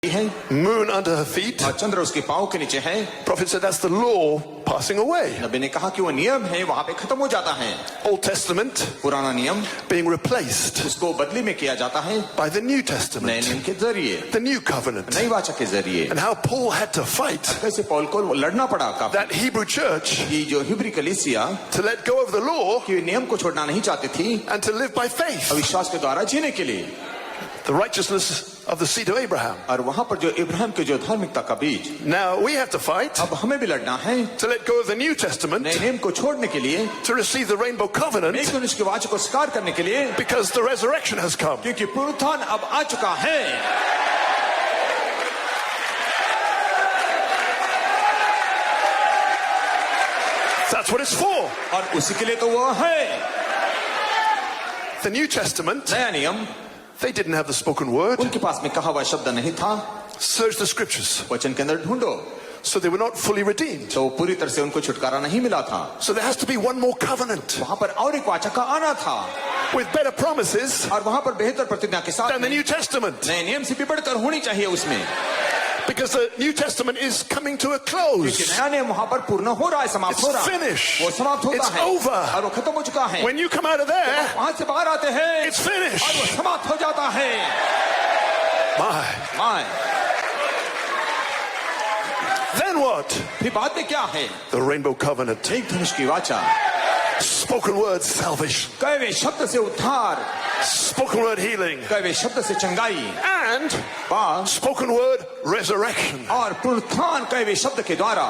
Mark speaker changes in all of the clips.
Speaker 1: है,
Speaker 2: moon under her feet.
Speaker 1: और चंद्र उसके पांव के नीचे है।
Speaker 2: Prophet said that's the law passing away.
Speaker 1: नबी ने कहा कि वो नियम है वहां पे खत्म हो जाता है।
Speaker 2: Old Testament
Speaker 1: पुराना नियम
Speaker 2: being replaced
Speaker 1: उसको बदली में किया जाता है
Speaker 2: by the New
Speaker 1: नए
Speaker 2: Testament,
Speaker 1: नियम के जरिए,
Speaker 2: the New Covenant.
Speaker 1: नई वाचा के जरिए।
Speaker 2: And how Paul had to fight
Speaker 1: कैसे पौल को लड़ना पड़ा काफी,
Speaker 2: that Hebrew church
Speaker 1: कि जो हिब्री कलीसिया
Speaker 2: to let go of the law
Speaker 1: कि नियम को छोड़ना नहीं चाहती थी
Speaker 2: and to live by faith,
Speaker 1: अविश्वास के द्वारा जीने के लिए,
Speaker 2: the righteousness of the seed of Abraham.
Speaker 1: और वहां पर जो इब्राहिम के जो धार्मिकता का बीज,
Speaker 2: Now we have to fight
Speaker 1: अब हमें भी लड़ना है
Speaker 2: to let go of the New Testament,
Speaker 1: नए नियम को छोड़ने के लिए,
Speaker 2: to receive the rainbow covenant,
Speaker 1: एक मनुष्य के वाचा को स्वीकार करने के लिए,
Speaker 2: because the resurrection has come.
Speaker 1: क्योंकि पुनरुत्थान अब आ चुका है।
Speaker 2: That's what it's for.
Speaker 1: और उसी के लिए तो वो है।
Speaker 2: The New Testament,
Speaker 1: नया नियम,
Speaker 2: they didn't have the spoken word.
Speaker 1: उनके पास में कहा हुआ शब्द नहीं था।
Speaker 2: Search the scriptures.
Speaker 1: वचन के अंदर ढूंढो,
Speaker 2: So they were not fully redeemed.
Speaker 1: तो पूरी तरह से उनको छुटकारा नहीं मिला था।
Speaker 2: So there has to be one more covenant
Speaker 1: वहां पर और एक वाचा का आना था,
Speaker 2: with better promises
Speaker 1: और वहां पर बेहतर प्रतिज्ञा के साथ
Speaker 2: than the
Speaker 1: में
Speaker 2: New Testament.
Speaker 1: नए नियम से भी बढ़कर होनी चाहिए उसमें,
Speaker 2: Because the New Testament is coming to a
Speaker 1: क्योंकि
Speaker 2: close.
Speaker 1: नया नियम वहां पर पूर्ण हो रहा है, समाप्त
Speaker 2: It's
Speaker 1: हो रहा है,
Speaker 2: finished.
Speaker 1: वो समाप्त होता
Speaker 2: It's
Speaker 1: है
Speaker 2: over.
Speaker 1: और वो खत्म हो चुका है।
Speaker 2: When you come out of there,
Speaker 1: वहां से बाहर आते हैं
Speaker 2: it's
Speaker 1: और वो
Speaker 2: finished.
Speaker 1: समाप्त हो जाता है।
Speaker 2: My. Then what?
Speaker 1: फिर बाद में क्या है?
Speaker 2: The rainbow covenant.
Speaker 1: एक धनुष की वाचा,
Speaker 2: Spoken word salvation.
Speaker 1: कहे हुए शब्द से उद्धार,
Speaker 2: Spoken word healing.
Speaker 1: कहे हुए शब्द से चंगाई,
Speaker 2: And
Speaker 1: पाप
Speaker 2: spoken word resurrection.
Speaker 1: और पुनरुत्थान कहे हुए शब्द के द्वारा।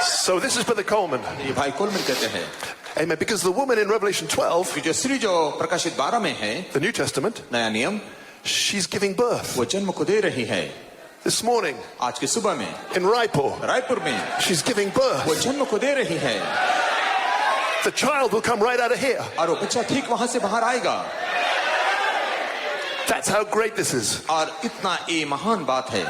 Speaker 2: So this is Brother Coleman.
Speaker 1: ये भाई कोलमन कहते हैं
Speaker 2: Amen. Because the woman in Revelation 12,
Speaker 1: कि जो स्त्री जो प्रकाशित 12 में है,
Speaker 2: the New Testament,
Speaker 1: नया नियम,
Speaker 2: she's giving birth.
Speaker 1: वो जन्म को दे रही है।
Speaker 2: This morning
Speaker 1: आज की सुबह में
Speaker 2: in Raipur,
Speaker 1: रायपुर में
Speaker 2: she's giving
Speaker 1: वो
Speaker 2: birth.
Speaker 1: जन्म को दे रही है,
Speaker 2: The child will come right out of here.
Speaker 1: और वो बच्चा ठीक वहां से बाहर आएगा।
Speaker 2: That's how great this is.
Speaker 1: और इतना ये महान बात है।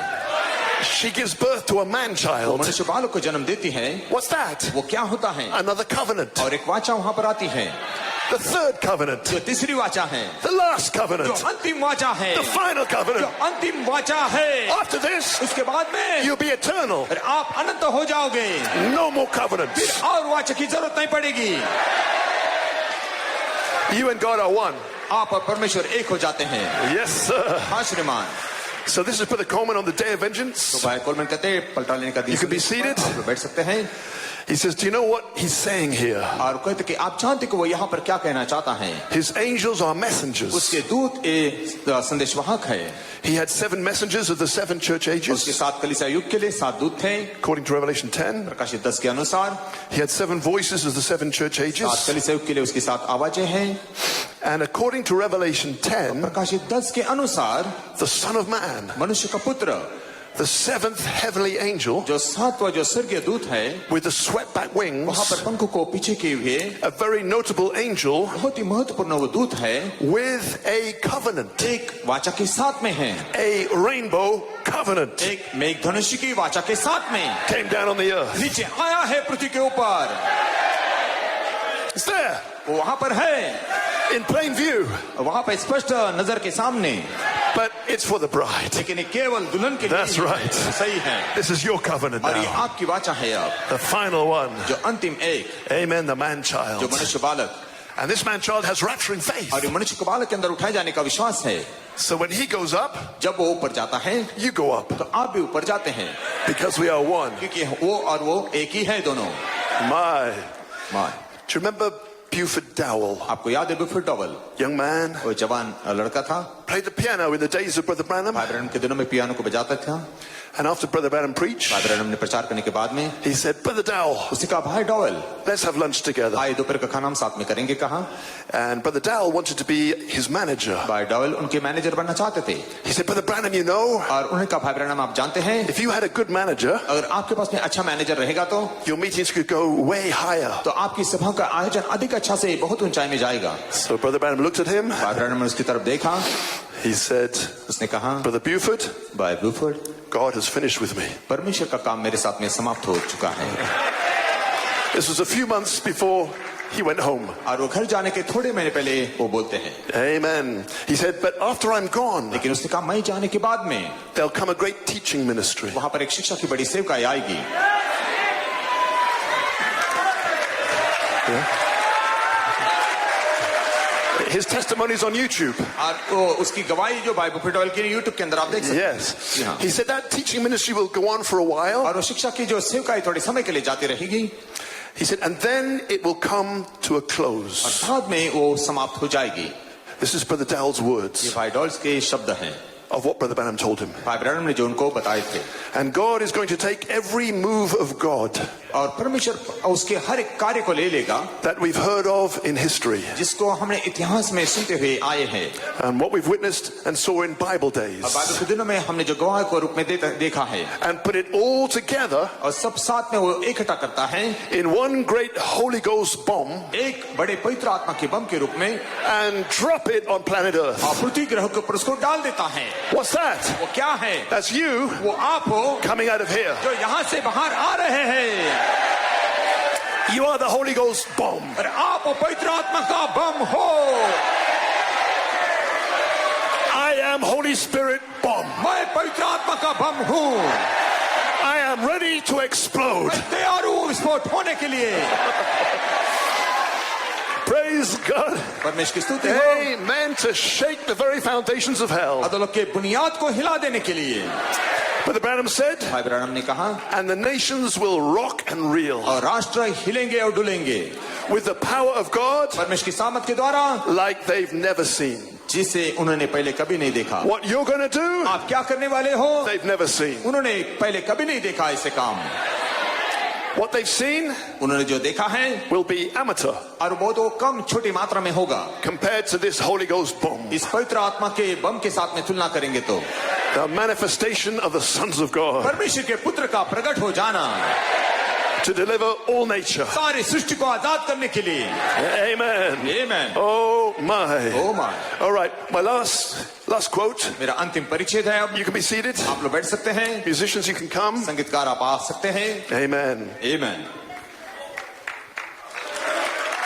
Speaker 2: She gives birth to a man
Speaker 1: वो
Speaker 2: child.
Speaker 1: मनुष्य बालक को जन्म देती है।
Speaker 2: What's that?
Speaker 1: वो क्या होता है?
Speaker 2: Another covenant.
Speaker 1: और एक वाचा वहां पर आती है,
Speaker 2: The third covenant.
Speaker 1: जो तीसरी वाचा है,
Speaker 2: The last
Speaker 1: जो
Speaker 2: covenant.
Speaker 1: अंतिम वाचा है,
Speaker 2: The final
Speaker 1: जो
Speaker 2: covenant.
Speaker 1: अंतिम वाचा है।
Speaker 2: After this,
Speaker 1: उसके बाद में
Speaker 2: you'll be eternal.
Speaker 1: फिर आप अनंत हो जाओगे,
Speaker 2: No more covenants.
Speaker 1: फिर और वाचा की जरूरत नहीं पड़ेगी।
Speaker 2: You and God are one.
Speaker 1: आप और परमेश्वर एक हो जाते हैं।
Speaker 2: Yes, sir.
Speaker 1: हाँ श्रीमान।
Speaker 2: So this is Brother Coleman on the day of
Speaker 1: तो
Speaker 2: vengeance.
Speaker 1: भाई कोलमन कहते हैं पलटा लेने का दिन।
Speaker 2: You can be seated.
Speaker 1: आप लोग बैठ सकते हैं।
Speaker 2: He says, do you know what he's saying here?
Speaker 1: और कहते कि आप जानते कि वो यहाँ पर क्या कहना चाहता है।
Speaker 2: His angels are messengers.
Speaker 1: उसके दूत संदेशवाहक है।
Speaker 2: He had 7 messengers of the 7 church
Speaker 1: उसके
Speaker 2: ages,
Speaker 1: 7 कलीसिया युग के लिए 7 दूत थे।
Speaker 2: according to Revelation 10.
Speaker 1: प्रकाशित 10 के अनुसार
Speaker 2: He had 7 voices of the 7 church
Speaker 1: 7
Speaker 2: ages.
Speaker 1: कलीसिया युग के लिए उसकी 7 आवाजें हैं।
Speaker 2: And according to Revelation 10,
Speaker 1: प्रकाशित 10 के अनुसार
Speaker 2: the Son of Man,
Speaker 1: मनुष्य का पुत्र,
Speaker 2: the 7th heavenly angel,
Speaker 1: जो 7वां जो स्वर्गीय दूत है,
Speaker 2: with the swept-back
Speaker 1: वहां
Speaker 2: wings,
Speaker 1: पर पंखों को पीछे किए हुए
Speaker 2: a very notable angel
Speaker 1: बहुत ही महत्वपूर्ण वो दूत है,
Speaker 2: with a covenant,
Speaker 1: एक वाचा के साथ में है,
Speaker 2: a rainbow covenant,
Speaker 1: एक मेघधनुष की वाचा के साथ में
Speaker 2: came down on the earth.
Speaker 1: नीचे आया है पृथ्वी के ऊपर।
Speaker 2: It's there,
Speaker 1: वो वहां पर है,
Speaker 2: in plain view,
Speaker 1: वहां पर स्पष्ट नजर के सामने,
Speaker 2: but it's for the bride.
Speaker 1: लेकिन ये केवल दुल्हन के लिए
Speaker 2: That's right.
Speaker 1: सही है।
Speaker 2: This is your covenant
Speaker 1: और ये
Speaker 2: now,
Speaker 1: आपकी वाचा है अब,
Speaker 2: the final one.
Speaker 1: जो अंतिम एक,
Speaker 2: Amen, the
Speaker 1: जो
Speaker 2: man-child.
Speaker 1: मनुष्य बालक,
Speaker 2: And this man-child has rapturing faith.
Speaker 1: और ये मनुष्य के बालक के अंदर उठाए जाने का विश्वास है।
Speaker 2: So when he goes up,
Speaker 1: जब वो ऊपर जाता है,
Speaker 2: you go up,
Speaker 1: तो आप भी ऊपर जाते हैं,
Speaker 2: because we are one.
Speaker 1: क्योंकि वो और वो एक ही है दोनों।
Speaker 2: My.
Speaker 1: माँ,
Speaker 2: Do you remember Buford Dowell?
Speaker 1: आपको याद है बिफोर डबल,
Speaker 2: Young man,
Speaker 1: वो जवान लड़का था,
Speaker 2: played the piano in the days of Brother Branham.
Speaker 1: भाई ब्रैनम के दिनों में पियानो को बजाता था।
Speaker 2: And after Brother Branham preached,
Speaker 1: भाई ब्रैनम ने प्रचार करने के बाद में
Speaker 2: he said, Brother Dowell,
Speaker 1: उसने कहा, भाई dowel,
Speaker 2: let's have lunch together.
Speaker 1: आइए दोपहर का खाना हम साथ में करेंगे। कहा,
Speaker 2: And Brother Dowell wanted to be his manager.
Speaker 1: भाई डॉवेल उनके मैनेजर बनना चाहते थे।
Speaker 2: He said, Brother Branham, you know,
Speaker 1: और उन्होंने कहा, भाई ब्रैनम आप जानते हैं,
Speaker 2: if you had a good manager,
Speaker 1: अगर आपके पास में अच्छा मैनेजर रहेगा तो
Speaker 2: your meetings could go way higher.
Speaker 1: आपकी सभा का आयोजन अधिक अच्छा से बहुत ऊंचाई में जाएगा।
Speaker 2: So Brother Branham looked at him.
Speaker 1: भाई ब्रैनम ने उसकी तरफ देखा,
Speaker 2: He said,
Speaker 1: उसने कहा,
Speaker 2: Brother Buford,
Speaker 1: भाई ब्रूफोर्ड,
Speaker 2: God has finished with me.
Speaker 1: परमेश्वर का काम मेरे साथ में समाप्त हो चुका है।
Speaker 2: This was a few months before he went home.
Speaker 1: और वो घर जाने के थोड़े महीने पहले वो बोलते हैं,
Speaker 2: Amen. He said, but after I'm gone,
Speaker 1: लेकिन उसने कहा मैं जाने के बाद में
Speaker 2: there'll come a great teaching ministry.
Speaker 1: वहां पर एक शिक्षा की बड़ी सेवकाई आएगी.
Speaker 2: His testimony is on YouTube.
Speaker 1: और वो उसकी गवाही जो बाइबल प्रोटोकॉल की यूट्यूब के अंदर आप देख सकते हैं.
Speaker 2: Yes.
Speaker 1: Yeah.
Speaker 2: He said that teaching ministry will go on for a while.
Speaker 1: और वो शिक्षा की जो सेवकाई थोड़े समय के लिए जाती रहेगी.
Speaker 2: He said, and then it will come to a close.
Speaker 1: बाद में वो समाप्त हो जाएगी.
Speaker 2: This is Brother Dowell's
Speaker 1: ये
Speaker 2: words
Speaker 1: भाई डॉल्स के शब्द हैं,
Speaker 2: of what Brother Branham told him.
Speaker 1: भाई ब्रैनम ने जो उनको बताए थे.
Speaker 2: And God is going to take every move of God
Speaker 1: और परमेश्वर उसके हर एक कार्य को ले लेगा
Speaker 2: that we've heard of in history
Speaker 1: जिसको हमने इतिहास में सुनते हुए आए हैं.
Speaker 2: and what we've witnessed and saw in Bible
Speaker 1: और
Speaker 2: days,
Speaker 1: बाइबल के दिनों में हमने जो गवाह को रूप में देखा है
Speaker 2: and put it all together
Speaker 1: और सब साथ में वो इकट्ठा करता है
Speaker 2: in one great Holy Ghost bomb
Speaker 1: एक बड़े पवित्र आत्मा के बम के रूप में
Speaker 2: and drop it on planet Earth.
Speaker 1: और पृथ्वी ग्रह के ऊपर उसको डाल देता है.
Speaker 2: What's that?
Speaker 1: वो क्या है?
Speaker 2: That's you
Speaker 1: वो आप हो
Speaker 2: coming out of here.
Speaker 1: जो यहाँ से बाहर आ रहे हैं.
Speaker 2: You are the Holy Ghost bomb.
Speaker 1: और आप वो पवित्र आत्मा का बम हो.
Speaker 2: I am Holy Spirit bomb.
Speaker 1: मैं पवित्र आत्मा का बम हूँ.
Speaker 2: I am ready to explode.
Speaker 1: मैं तैयार हूँ विस्फोट होने के लिए.
Speaker 2: Praise God.
Speaker 1: परमेश्वर की स्तुति हो.
Speaker 2: Amen. To shake the very foundations of hell.
Speaker 1: अधोलोक के बुनियाद को हिला देने के लिए.
Speaker 2: Brother Branham said,
Speaker 1: भाई ब्रैनम ने कहा
Speaker 2: and the nations will rock and reel
Speaker 1: और राष्ट्र हिलेंगे और डुलेंगे
Speaker 2: with the power of God
Speaker 1: परमेश्वर की सामर्थ के द्वारा
Speaker 2: like they've never seen.
Speaker 1: जिसे उन्होंने पहले कभी नहीं देखा.
Speaker 2: What you're going to do,
Speaker 1: आप क्या करने वाले हो
Speaker 2: they've never seen.
Speaker 1: उन्होंने पहले कभी नहीं देखा ऐसे काम.
Speaker 2: What they've seen
Speaker 1: उन्होंने जो देखा है
Speaker 2: will be amateur
Speaker 1: और बहुत कम छोटी मात्रा में होगा
Speaker 2: compared to this Holy Ghost bomb,
Speaker 1: इस पवित्र आत्मा के बम के साथ में तुलना करेंगे तो
Speaker 2: the manifestation of the sons of God
Speaker 1: परमेश्वर के पुत्र का प्रकट हो जाना
Speaker 2: to deliver all nature.
Speaker 1: सारी सृष्टि को आजाद करने के लिए.
Speaker 2: Amen.
Speaker 1: Amen.
Speaker 2: Oh my.
Speaker 1: Oh my.
Speaker 2: All right, my last quote.
Speaker 1: मेरा अंतिम परिचय है. अब
Speaker 2: You can be seated.
Speaker 1: आप लोग बैठ सकते हैं.
Speaker 2: Musicians, you can come.
Speaker 1: संगीतकार आप आ सकते हैं.
Speaker 2: Amen.
Speaker 1: Amen.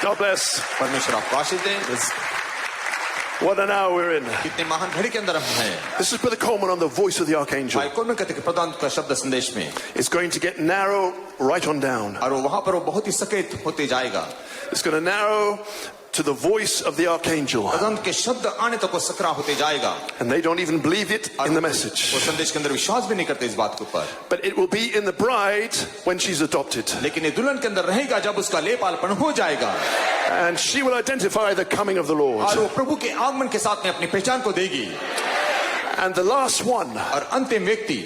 Speaker 2: God bless.
Speaker 1: परमेश्वर आपको आशीष दे.
Speaker 2: What an hour we're in.
Speaker 1: कितने महान घड़ी के अंदर हम हैं.
Speaker 2: This is Brother Coleman on the voice of the archangel.
Speaker 1: भाई कौन में कहते कि प्रधान का शब्द संदेश में
Speaker 2: It's going to get narrow right on down.
Speaker 1: और वहां पर वो बहुत ही सकेत होते जाएगा.
Speaker 2: It's going to narrow to the voice of the archangel.
Speaker 1: प्रधान के शब्द आने तक वो सकरा होते जाएगा.
Speaker 2: And they don't even believe it in the message.
Speaker 1: वो संदेश के अंदर विश्वास भी नहीं करते इस बात के ऊपर.
Speaker 2: But it will be in the bride when she's adopted.
Speaker 1: लेकिन ये दुल्हन के अंदर रहेगा जब उसका लेपालपन हो जाएगा.
Speaker 2: And she will identify the coming of the Lord.
Speaker 1: और वो प्रभु के आगमन के साथ में अपनी पहचान को देगी.
Speaker 2: And the last one
Speaker 1: और अंतिम व्यक्ति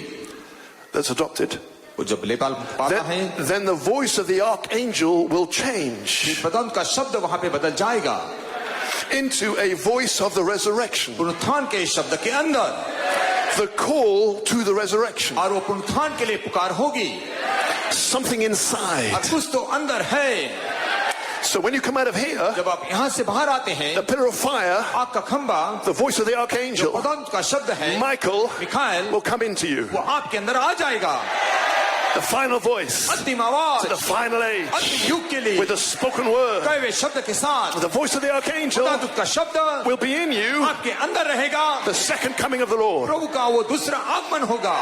Speaker 2: that's adopted,
Speaker 1: वो जब लेपाल पाता है
Speaker 2: then the voice of the archangel will change
Speaker 1: प्रधान का शब्द वहां पे बदल जाएगा
Speaker 2: into a voice of the resurrection.
Speaker 1: पुनरुत्थान के शब्द के अंदर.
Speaker 2: The call to the resurrection.
Speaker 1: और वो पुनरुत्थान के लिए पुकार होगी.
Speaker 2: Something inside.
Speaker 1: और कुछ तो अंदर है.
Speaker 2: So when you come out of here,
Speaker 1: जब आप यहाँ से बाहर आते हैं
Speaker 2: the pillar of fire,
Speaker 1: आग का खंबा
Speaker 2: the voice of the
Speaker 1: जो
Speaker 2: archangel,
Speaker 1: प्रधान का शब्द है
Speaker 2: Michael,
Speaker 1: मिखाएल
Speaker 2: will come into you.
Speaker 1: वो आपके अंदर आ जाएगा.
Speaker 2: The final voice,
Speaker 1: अंतिम आवाज
Speaker 2: the final age,
Speaker 1: अंतिम युग के लिए
Speaker 2: with the spoken word.
Speaker 1: कहे हुए शब्द के साथ
Speaker 2: The voice of the archangel
Speaker 1: प्रधान का शब्द
Speaker 2: will be in you,
Speaker 1: आपके अंदर रहेगा.
Speaker 2: the second coming of the Lord.
Speaker 1: प्रभु का वो दूसरा आगमन होगा.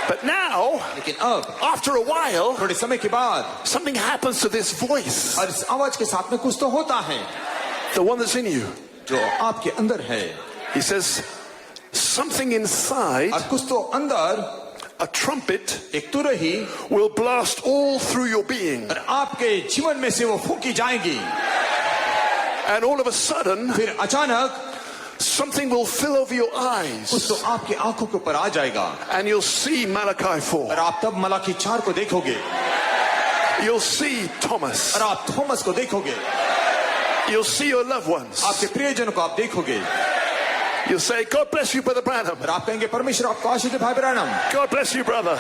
Speaker 2: But now,
Speaker 1: लेकिन अब
Speaker 2: after a while,
Speaker 1: थोड़े समय के बाद
Speaker 2: something happens to this voice,
Speaker 1: और इस आवाज के साथ में कुछ तो होता है
Speaker 2: the one that's in you.
Speaker 1: जो आपके अंदर है.
Speaker 2: He says, something inside,
Speaker 1: और कुछ तो अंदर
Speaker 2: a trumpet,
Speaker 1: एक तुरही
Speaker 2: will blast all through your being.
Speaker 1: और आपके जीवन में से वो फूकी जाएगी.
Speaker 2: And all of a sudden,
Speaker 1: फिर अचानक
Speaker 2: something will fill over your eyes.
Speaker 1: कुछ तो आपकी आंखों के ऊपर आ जाएगा.
Speaker 2: And you'll see Malachi 4.
Speaker 1: और आप तब मलाकी 4 को देखोगे.
Speaker 2: You'll see Thomas.
Speaker 1: और आप थॉमस को देखोगे.
Speaker 2: You'll see your loved ones.
Speaker 1: आपके प्रियजनों को आप देखोगे.
Speaker 2: You'll say, God bless you, Brother Branham.
Speaker 1: और आप कहेंगे परमेश्वर आपको आशीष दे भाई Branham.
Speaker 2: God bless you, brother.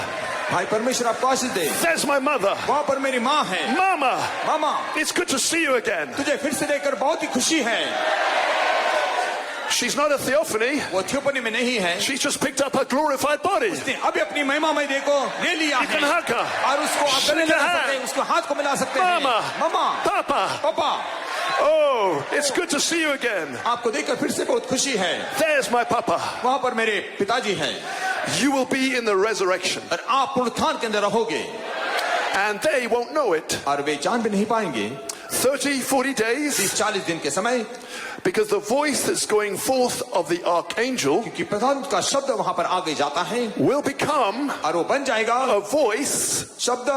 Speaker 1: भाई परमेश्वर आपको आशीष दे.
Speaker 2: There's my mother.
Speaker 1: वहां पर मेरी माँ है.
Speaker 2: Mama,
Speaker 1: mama
Speaker 2: it's good to see you again.
Speaker 1: तुझे फिर से देखकर बहुत ही खुशी है.
Speaker 2: She's not a theophany.
Speaker 1: वो थियोपनी में नहीं है,
Speaker 2: She's just picked up her glorified body.
Speaker 1: उसने अभी अपनी महिमामय देह को ले लिया
Speaker 2: You can
Speaker 1: है
Speaker 2: hug her.
Speaker 1: और उसको आप गले लगा सकते हैं, उसको हाथ को मिला सकते हैं।
Speaker 2: Mama.
Speaker 1: Mama,
Speaker 2: Papa.
Speaker 1: पापा,
Speaker 2: Oh, it's good to see you again.
Speaker 1: आपको देखकर फिर से बहुत खुशी है।
Speaker 2: There's my papa.
Speaker 1: वहाँ पर मेरे पिताजी हैं
Speaker 2: You will be in the resurrection.
Speaker 1: और आप पुनरुत्थान के अंदर रहोगे
Speaker 2: And they won't know it.
Speaker 1: और वे जान भी नहीं पाएंगे
Speaker 2: 30-40 days.
Speaker 1: 30-40 दिन के समय,
Speaker 2: Because the voice that's going forth of the archangel
Speaker 1: क्योंकि प्रधान का शब्द वहाँ पर आगे जाता है
Speaker 2: will become
Speaker 1: और वो बन जाएगा
Speaker 2: a voice
Speaker 1: शब्द।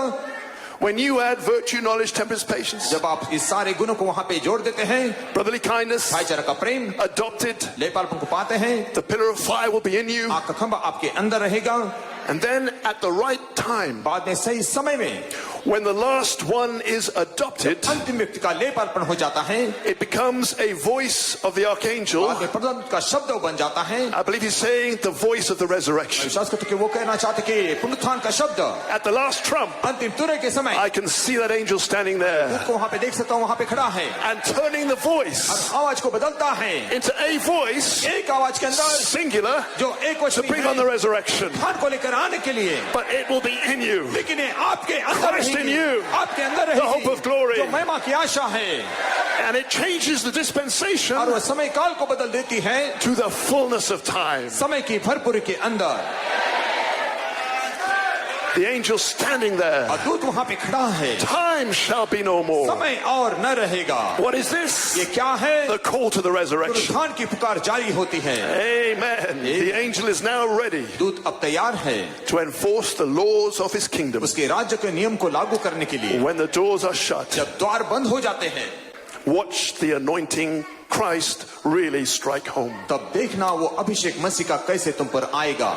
Speaker 2: when you add virtue, knowledge, temperance, patience,
Speaker 1: जब आप इस सारे गुणों को वहाँ पे जोड़ देते हैं,
Speaker 2: brotherly kindness,
Speaker 1: भाईचारा का प्रेम,
Speaker 2: adopted,
Speaker 1: लेपालपन को पाते हैं,
Speaker 2: the pillar of fire will be in you.
Speaker 1: आग का खंभा आपके अंदर रहेगा।
Speaker 2: And then at the right time,
Speaker 1: बाद में सही समय में
Speaker 2: when the last one is adopted,
Speaker 1: अंतिम व्यक्ति का लेपालपन हो जाता है,
Speaker 2: it becomes a voice of the archangel.
Speaker 1: बाद में प्रधान का शब्द बन जाता है।
Speaker 2: I believe he's saying the voice of the resurrection.
Speaker 1: विश्वास करते कि वो कहना चाहते कि पुनरुत्थान का शब्द
Speaker 2: At the last trump,
Speaker 1: अंतिम तुरंत के समय
Speaker 2: I can see that angel standing there
Speaker 1: को वहाँ पे देख सकता हूँ, वहाँ पे खड़ा है
Speaker 2: and turning the voice
Speaker 1: आवाज को बदलता है
Speaker 2: into a voice,
Speaker 1: एक आवाज के अंदर
Speaker 2: singular,
Speaker 1: जो एक
Speaker 2: to
Speaker 1: वचनी
Speaker 2: bring on the
Speaker 1: है
Speaker 2: resurrection.
Speaker 1: पुनरुत्थान को लेकर आने के लिए,
Speaker 2: But it will be in you.
Speaker 1: लेकिन ये आपके अंदर
Speaker 2: Christ in
Speaker 1: रहेगी,
Speaker 2: you,
Speaker 1: आपके अंदर
Speaker 2: the hope of glory.
Speaker 1: रहेगी जो महिमा की आशा है
Speaker 2: And it changes the dispensation
Speaker 1: और वो समय काल को बदल देती है
Speaker 2: to the fullness of time.
Speaker 1: समय की भरपूरी के अंदर।
Speaker 2: The angel standing there.
Speaker 1: और दूत वहाँ पे खड़ा है,
Speaker 2: Time shall be no more.
Speaker 1: समय और न रहेगा।
Speaker 2: What is this?
Speaker 1: ये क्या है?
Speaker 2: The call to the resurrection.
Speaker 1: पुनरुत्थान की पुकार जारी होती है।
Speaker 2: Amen. The angel is now ready
Speaker 1: दूत अब तैयार है
Speaker 2: to enforce the laws of his kingdom.
Speaker 1: उसके राज्य के नियम को लागू करने के लिए।
Speaker 2: When the doors are shut,
Speaker 1: जब द्वार बंद हो जाते हैं,
Speaker 2: watch the anointing Christ really strike home.
Speaker 1: तब देखना वो अभिषेक मसीह का कैसे तुम पर आएगा।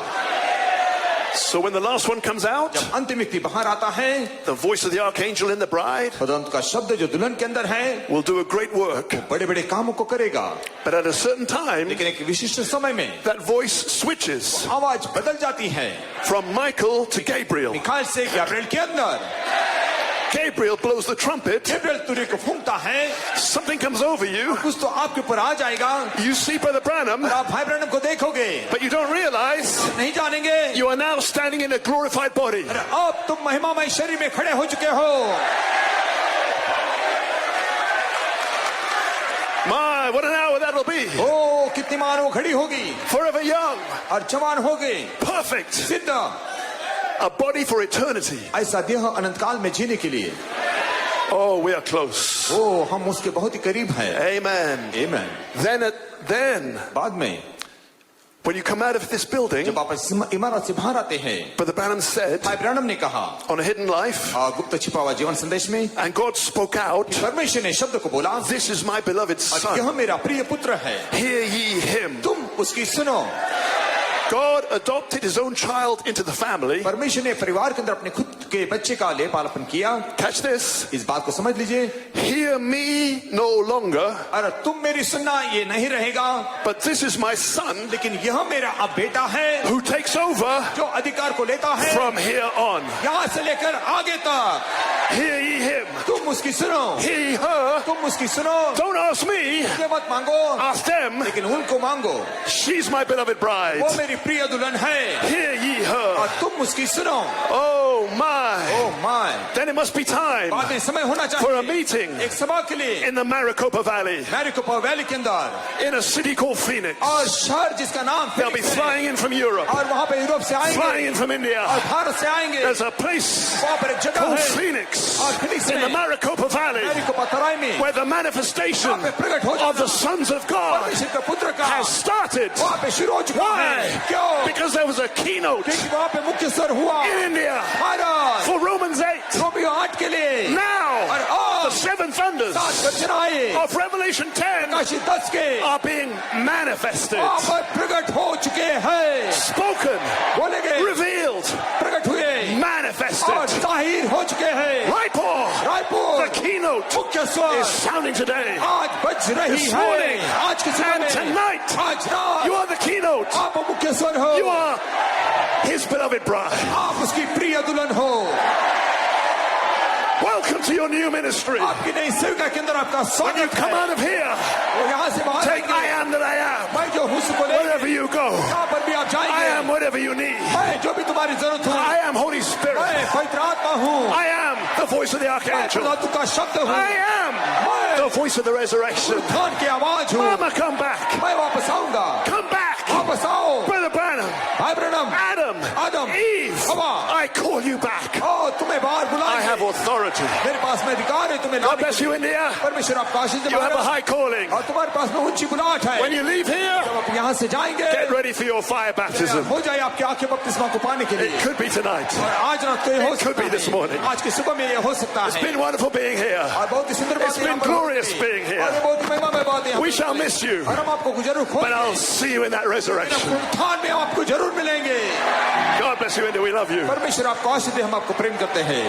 Speaker 2: So when the last one comes out,
Speaker 1: जब अंतिम व्यक्ति बाहर आता है,
Speaker 2: the voice of the archangel in the bride
Speaker 1: खुदावंद का शब्द जो दुल्हन के अंदर है,
Speaker 2: will do a great work.
Speaker 1: बड़े-बड़े कामों को करेगा।
Speaker 2: But at a certain time,
Speaker 1: लेकिन एक विशिष्ट समय में
Speaker 2: that voice switches
Speaker 1: आवाज बदल जाती है,
Speaker 2: from Michael to Gabriel.
Speaker 1: Mikhail से गैब्रिएल के अंदर।
Speaker 2: Gabriel blows the trumpet.
Speaker 1: Gabriel तुरही को फूंकता है,
Speaker 2: Something comes over you.
Speaker 1: कुछ तो आपके ऊपर आ जाएगा।
Speaker 2: You see Brother Branham,
Speaker 1: और आप भाई ब्रैनम को देखोगे,
Speaker 2: but you don't realize
Speaker 1: नहीं जानेंगे
Speaker 2: you are now standing in a glorified body.
Speaker 1: अब तुम महिमामय शरीर में खड़े हो चुके हो।
Speaker 2: My, what an hour that'll be.
Speaker 1: ओ कितनी मानो खड़ी होगी
Speaker 2: Forever young,
Speaker 1: और जवान हो गई,
Speaker 2: perfect,
Speaker 1: सिद्ध,
Speaker 2: a body for eternity.
Speaker 1: ऐसा देह अनंत काल में जीने के लिए।
Speaker 2: Oh, we are close.
Speaker 1: ओ हम उसके बहुत ही करीब हैं।
Speaker 2: Amen.
Speaker 1: आमीन।
Speaker 2: Then,
Speaker 1: बाद में
Speaker 2: when you come out of this building,
Speaker 1: जब आप इस इमारत से बाहर आते हैं,
Speaker 2: Brother Branham said
Speaker 1: भाई ब्रैनम ने कहा
Speaker 2: on a hidden life,
Speaker 1: गुप्त छिपा हुआ जीवन संदेश में,
Speaker 2: and God spoke out,
Speaker 1: परमेश्वर ने शब्द को बोला,
Speaker 2: this is my beloved
Speaker 1: यह
Speaker 2: son.
Speaker 1: मेरा प्रिय पुत्र है,
Speaker 2: Hear ye him.
Speaker 1: तुम उसकी सुनो।
Speaker 2: God adopted his own child into the family.
Speaker 1: परमेश्वर ने परिवार के अंदर अपने खुद के बच्चे का लेपालपन किया।
Speaker 2: Catch this.
Speaker 1: इस बात को समझ लीजिए,
Speaker 2: Hear me no longer,
Speaker 1: अरे तुम मेरी सुनना ये नहीं रहेगा,
Speaker 2: but this is my son
Speaker 1: लेकिन यह मेरा अब बेटा है
Speaker 2: who takes over
Speaker 1: जो अधिकार को लेता है
Speaker 2: from here on.
Speaker 1: यहाँ से लेकर आगे तक।
Speaker 2: Hear ye him.
Speaker 1: तुम उसकी सुनो,
Speaker 2: Hear ye her.
Speaker 1: तुम उसकी सुनो,
Speaker 2: Don't ask me.
Speaker 1: ये मत मांगो,
Speaker 2: Ask them.
Speaker 1: लेकिन उनको मांगो।
Speaker 2: She's my beloved bride.
Speaker 1: वो मेरी प्रिय दुल्हन है
Speaker 2: Hear ye
Speaker 1: और
Speaker 2: her.
Speaker 1: तुम उसकी सुनो।
Speaker 2: Oh my.
Speaker 1: Oh my,
Speaker 2: Then it must be time
Speaker 1: बाद में समय होना
Speaker 2: for a
Speaker 1: चाहिए
Speaker 2: meeting
Speaker 1: एक सभा के लिए
Speaker 2: in the Maricopa Valley,
Speaker 1: Maricopa Valley के अंदर,
Speaker 2: in a city called Phoenix.
Speaker 1: और शहर जिसका नाम
Speaker 2: They'll be
Speaker 1: फिनिक्स है,
Speaker 2: flying in from Europe,
Speaker 1: और वहाँ पे यूरोप से
Speaker 2: flying
Speaker 1: आएंगे
Speaker 2: in from
Speaker 1: और
Speaker 2: India.
Speaker 1: भारत से आएंगे।
Speaker 2: There's a place
Speaker 1: वहाँ पर एक जगह
Speaker 2: called
Speaker 1: है
Speaker 2: Phoenix
Speaker 1: और फिनिक्स
Speaker 2: in the
Speaker 1: में
Speaker 2: Maricopa Valley,
Speaker 1: मैरिकोपा तराई में
Speaker 2: where the manifestation
Speaker 1: वहाँ पे प्रकट हो
Speaker 2: of the
Speaker 1: जाना
Speaker 2: sons of God
Speaker 1: परमेश्वर का पुत्र का
Speaker 2: has started.
Speaker 1: वहाँ पे शुरू हो चुका है।
Speaker 2: Why?
Speaker 1: क्यों?
Speaker 2: Because there was a keynote
Speaker 1: क्योंकि वहाँ पे मुख्य स्वर हुआ
Speaker 2: in India
Speaker 1: Bharat
Speaker 2: for Romans 8.
Speaker 1: Romeo 8 के लिए।
Speaker 2: Now,
Speaker 1: और
Speaker 2: the
Speaker 1: अब
Speaker 2: seven thunders
Speaker 1: 7 गर्जनाएं
Speaker 2: of Revelation 10
Speaker 1: प्रकाशित 10 के
Speaker 2: are being manifested,
Speaker 1: वहाँ पर प्रकट हो चुके हैं,
Speaker 2: spoken,
Speaker 1: बोले गए,
Speaker 2: revealed,
Speaker 1: प्रकट हुए और
Speaker 2: manifested.
Speaker 1: जाहिर हो चुके हैं।
Speaker 2: Raipur,
Speaker 1: रायपुर
Speaker 2: the keynote
Speaker 1: मुख्य स्वर
Speaker 2: is sounding today.
Speaker 1: आज बज रही
Speaker 2: This
Speaker 1: है।
Speaker 2: morning
Speaker 1: आज के समय
Speaker 2: and
Speaker 1: में
Speaker 2: tonight,
Speaker 1: आज रात
Speaker 2: you are the keynote.
Speaker 1: आप मुख्य स्वर हो,
Speaker 2: You are his beloved bride.
Speaker 1: आप उसकी प्रिय दुल्हन हो।
Speaker 2: Welcome to your new ministry.
Speaker 1: आपकी नई सेविका के अंदर आपका
Speaker 2: When you
Speaker 1: स्वागत
Speaker 2: come
Speaker 1: है।
Speaker 2: out of here,
Speaker 1: और यहाँ से बाहर
Speaker 2: take I
Speaker 1: आएंगे।
Speaker 2: am that I am.
Speaker 1: मैं जो हूँ उसको लेंगे।
Speaker 2: Wherever you go,
Speaker 1: जहाँ पर भी आप
Speaker 2: I
Speaker 1: जाएंगे
Speaker 2: am whatever you need.
Speaker 1: मैं जो भी तुम्हारी जरूरत हो
Speaker 2: I am Holy Spirit.
Speaker 1: मैं पवित्र आत्मा हूँ
Speaker 2: I am the voice of the
Speaker 1: मैं
Speaker 2: archangel.
Speaker 1: खुदावंद का शब्द हूँ
Speaker 2: I am the voice of the resurrection.
Speaker 1: उत्थान की आवाज हूँ
Speaker 2: Mama, come back.
Speaker 1: मैं वापस आऊंगा
Speaker 2: Come back.
Speaker 1: वापस आओ
Speaker 2: Brother Branham,
Speaker 1: भाई ब्रैनम
Speaker 2: Adam,
Speaker 1: आदम
Speaker 2: Eve,
Speaker 1: हवा
Speaker 2: I call you back.
Speaker 1: ओ तुम्हें बाहर
Speaker 2: I have
Speaker 1: बुलाएंगे
Speaker 2: authority.
Speaker 1: मेरे पास में अधिकार है तुम्हें
Speaker 2: God
Speaker 1: लाने
Speaker 2: bless
Speaker 1: के
Speaker 2: you,
Speaker 1: लिए।
Speaker 2: India.
Speaker 1: परमेश्वर आपका आशीष दे
Speaker 2: You have a
Speaker 1: Maharaj.
Speaker 2: high calling.
Speaker 1: और तुम्हारे पास में ऊंची बुलाहट है
Speaker 2: When you leave here,
Speaker 1: जब आप यहाँ से जाएंगे
Speaker 2: get ready for your fire baptism.
Speaker 1: हो जाए आपके आंखें बपतिस्मा को पाने के लिए
Speaker 2: It could be tonight.
Speaker 1: और आज रात को ये हो
Speaker 2: It could
Speaker 1: सकता
Speaker 2: be this morning.
Speaker 1: है आज की सुबह में ये हो सकता
Speaker 2: It's
Speaker 1: है
Speaker 2: been wonderful being here.
Speaker 1: और बहुत ही सुंदर बात
Speaker 2: It's
Speaker 1: है यहाँ
Speaker 2: been
Speaker 1: पर
Speaker 2: glorious
Speaker 1: होती है।
Speaker 2: being here.
Speaker 1: और ये बहुत महिमा में बात है यहाँ
Speaker 2: We
Speaker 1: पर
Speaker 2: shall
Speaker 1: होती है।
Speaker 2: miss you,
Speaker 1: और हम आपको जरूर
Speaker 2: but
Speaker 1: खोएंगे
Speaker 2: I'll see you in that resurrection.
Speaker 1: उत्थान में हम आपको जरूर मिलेंगे
Speaker 2: God bless you, India. We love you.
Speaker 1: परमेश्वर आपको आशीष दे हम आपको प्रेम करते हैं